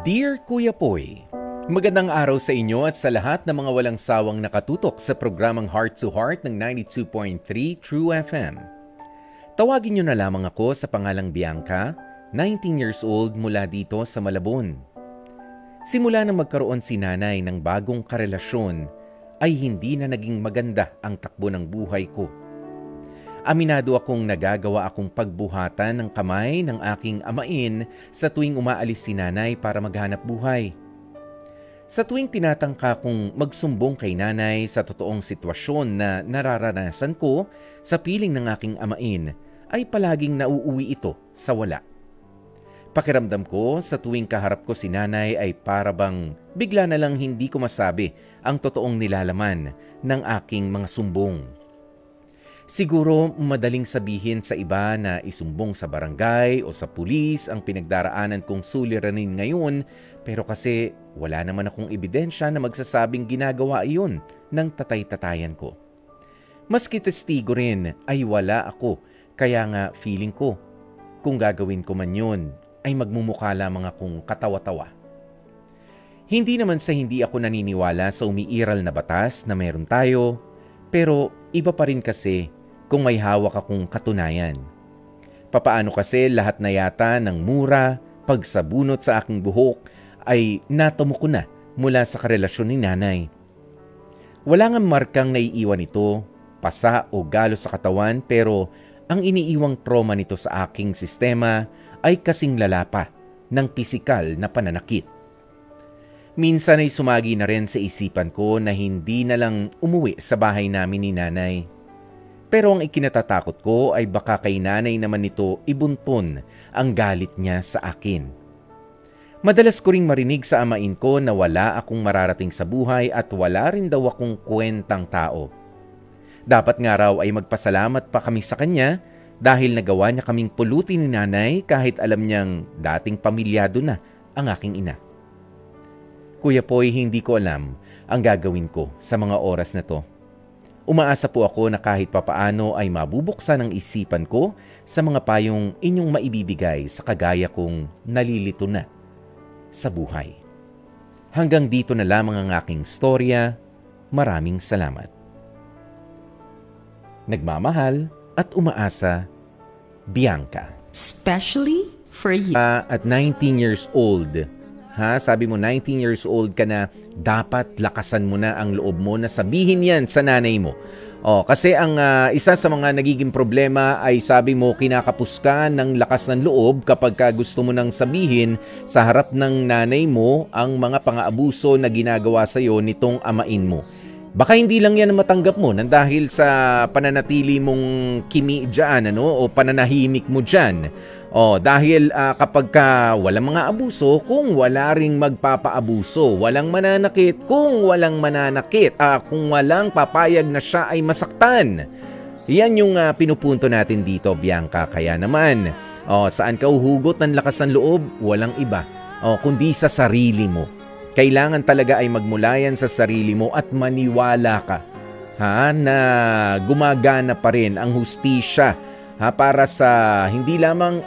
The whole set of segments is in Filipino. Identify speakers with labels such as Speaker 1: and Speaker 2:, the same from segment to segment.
Speaker 1: Dear Kuya Poy, magandang araw sa inyo at sa lahat ng mga walang sawang nakatutok sa programang Heart to Heart ng 92.3 True FM. Tawagin niyo na lamang ako sa pangalang Bianca, 19 years old mula dito sa Malabon. Simula nang magkaroon si nanay ng bagong karelasyon, ay hindi na naging maganda ang takbo ng buhay ko. Aminado akong nagagawa akong pagbuhatan ng kamay ng aking amain sa tuwing umaalis si nanay para maghanap buhay. Sa tuwing tinatangka kong magsumbong kay nanay sa totoong sitwasyon na nararanasan ko sa piling ng aking amain, ay palaging nauuwi ito sa wala. Pakiramdam ko sa tuwing kaharap ko si nanay ay parabang bigla na lang hindi ko masabi ang totoong nilalaman ng aking mga sumbong. Siguro madaling sabihin sa iba na isumbong sa barangay o sa pulis ang pinagdaraanan kong suliranin ngayon, pero kasi wala naman akong ebidensya na magsasabing ginagawa iyon ng tatay-tatayan ko. Maski testigo rin ay wala ako, kaya nga feeling ko kung gagawin ko man yun ay magmumukha lamang akong katawa-tawa. Hindi naman sa hindi ako naniniwala sa umiiral na batas na meron tayo, pero iba pa rin kasi kung may hawak akong katunayan. Papaano kasi lahat na yata ng mura, pagsabunot sa aking buhok ay natumo ko na mula sa karelasyon ni nanay. Wala nga markang naiiwan ito, pasa o galo sa katawan, pero ang iniiwang trauma nito sa aking sistema ay kasing lala pa ng pisikal na pananakit. Minsan ay sumagi na rin sa isipan ko na hindi na lang umuwi sa bahay namin ni nanay. Pero ang ikinatatakot ko ay baka kay nanay naman nito ibunton ang galit niya sa akin. Madalas ko ring marinig sa amain ko na wala akong mararating sa buhay at wala rin daw akong kwentang tao. Dapat nga raw ay magpasalamat pa kami sa kanya dahil nagawa niya kaming pulutin ni nanay kahit alam niyang dating pamilyado na ang aking ina. Kuya Poy, hindi ko alam ang gagawin ko sa mga oras na to. Umaasa po ako na kahit papaano ay mabubuksan ang isipan ko sa mga payong inyong maibibigay sa kagaya kong nalilito na sa buhay. Hanggang dito na lamang ang aking storya. Maraming salamat. Nagmamahal at umaasa, Bianca.
Speaker 2: Especially for you.
Speaker 1: At 19 years old, sabi mo 19 years old ka na, dapat lakasan mo na ang loob mo na sabihin yan sa nanay mo. Kasi ang isa sa mga nagiging problema ay sabi mo kinakapos ka ng lakas ng loob kapag gusto mo nang sabihin sa harap ng nanay mo ang mga pang-aabuso na ginagawa sa iyo nitong amain mo. Baka hindi lang yan matanggap mo nang dahil sa pananatili mong kimi dyan, o pananahimik mo dyan. Dahil kapag walang mga abuso, kung wala ring magpapaabuso, walang mananakit, kung walang mananakit, kung walang papayag na siya ay masaktan. Yan yung pinupunto natin dito, Bianca. Kaya naman, saan ka uhugot ng lakas ng loob? Walang iba, kundi sa sarili mo. Kailangan talaga ay magmula yan sa sarili mo at maniwala ka na gumagana pa rin ang hustisya para sa hindi lamang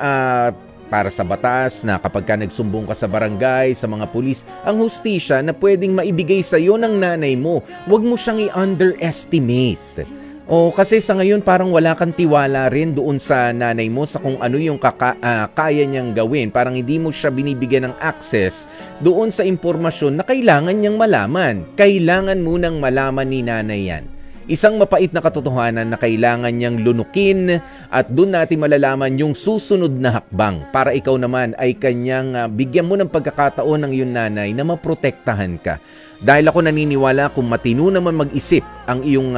Speaker 1: para sa batas na kapag ka nagsumbong ka sa barangay, sa mga pulis, ang hustisya na pwedeng maibigay sa iyo ng nanay mo. Huwag mo siyang i-underestimate. Kasi sa ngayon parang wala kang tiwala rin doon sa nanay mo sa kung ano yung kaya niyang gawin. Parang hindi mo siya binibigyan ng access doon sa impormasyon na kailangan niyang malaman. Kailangan munang malaman ni nanay yan. Isang mapait na katotohanan na kailangan niyang lunukin at doon natin malalaman yung susunod na hakbang para ikaw naman ay kanyang bigyan mo ng pagkakataon ng iyong nanay na maprotektahan ka. Dahil ako naniniwala kung matino naman mag-isip ang iyong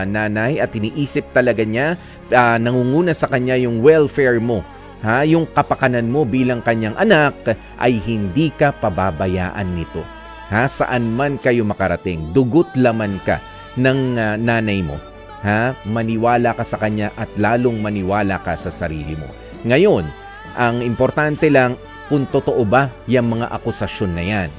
Speaker 1: nanay at iniisip talaga niya, nangunguna sa kanya yung welfare mo, yung kapakanan mo bilang kanyang anak, ay hindi ka pababayaan nito. Saan man kayo makarating, dugot laman ka ng nanay mo. Maniwala ka sa kanya at lalong maniwala ka sa sarili mo. Ngayon, ang importante lang kung totoo ba yung mga akusasyon na yan.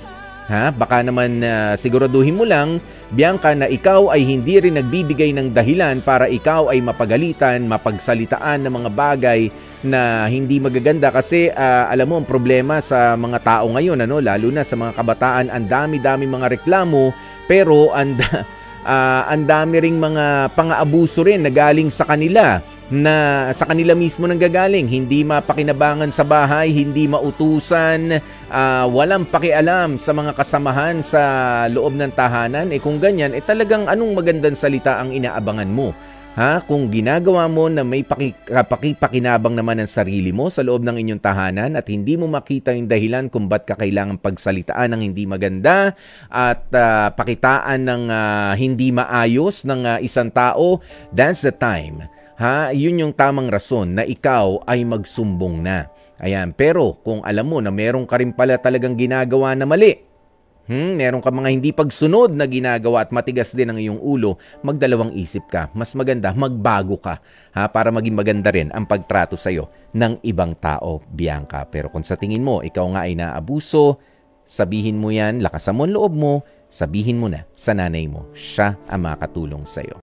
Speaker 1: Ha? Baka naman siguraduhin mo lang, Bianca, na ikaw ay hindi rin nagbibigay ng dahilan para ikaw ay mapagalitan, mapagsalitaan ng mga bagay na hindi magaganda. Kasi alam mo, ang problema sa mga tao ngayon, lalo na sa mga kabataan, ang dami-dami mga reklamo, pero ang dami ring mga pang-aabuso rin na galing sa kanila, na sa kanila mismo nanggagaling, hindi mapakinabangan sa bahay, hindi mautusan, walang pakialam sa mga kasamahan sa loob ng tahanan. Kung ganyan, talagang anong magandang salita ang inaabangan mo? Ha? Kung ginagawa mo na may pakipakinabang naman ng sarili mo sa loob ng inyong tahanan at hindi mo makita yung dahilan kung ba't ka kailangan pagsalitaan ng hindi maganda at pakitaan ng hindi maayos ng isang tao, that's the time. Ha, yun yung tamang rason na ikaw ay magsumbong na. Ayan, pero kung alam mo na meron ka rin pala talagang ginagawa na mali, meron ka mga hindi pagsunod na ginagawa at matigas din ang iyong ulo, magdalawang isip ka. Mas maganda, magbago ka, ha, para maging maganda rin ang pagtrato sa'yo ng ibang tao, Bianca. Pero kung sa tingin mo, ikaw nga ay naabuso, sabihin mo yan, lakasan mo ang loob mo, sabihin mo na sa nanay mo, siya ang makatulong sa'yo.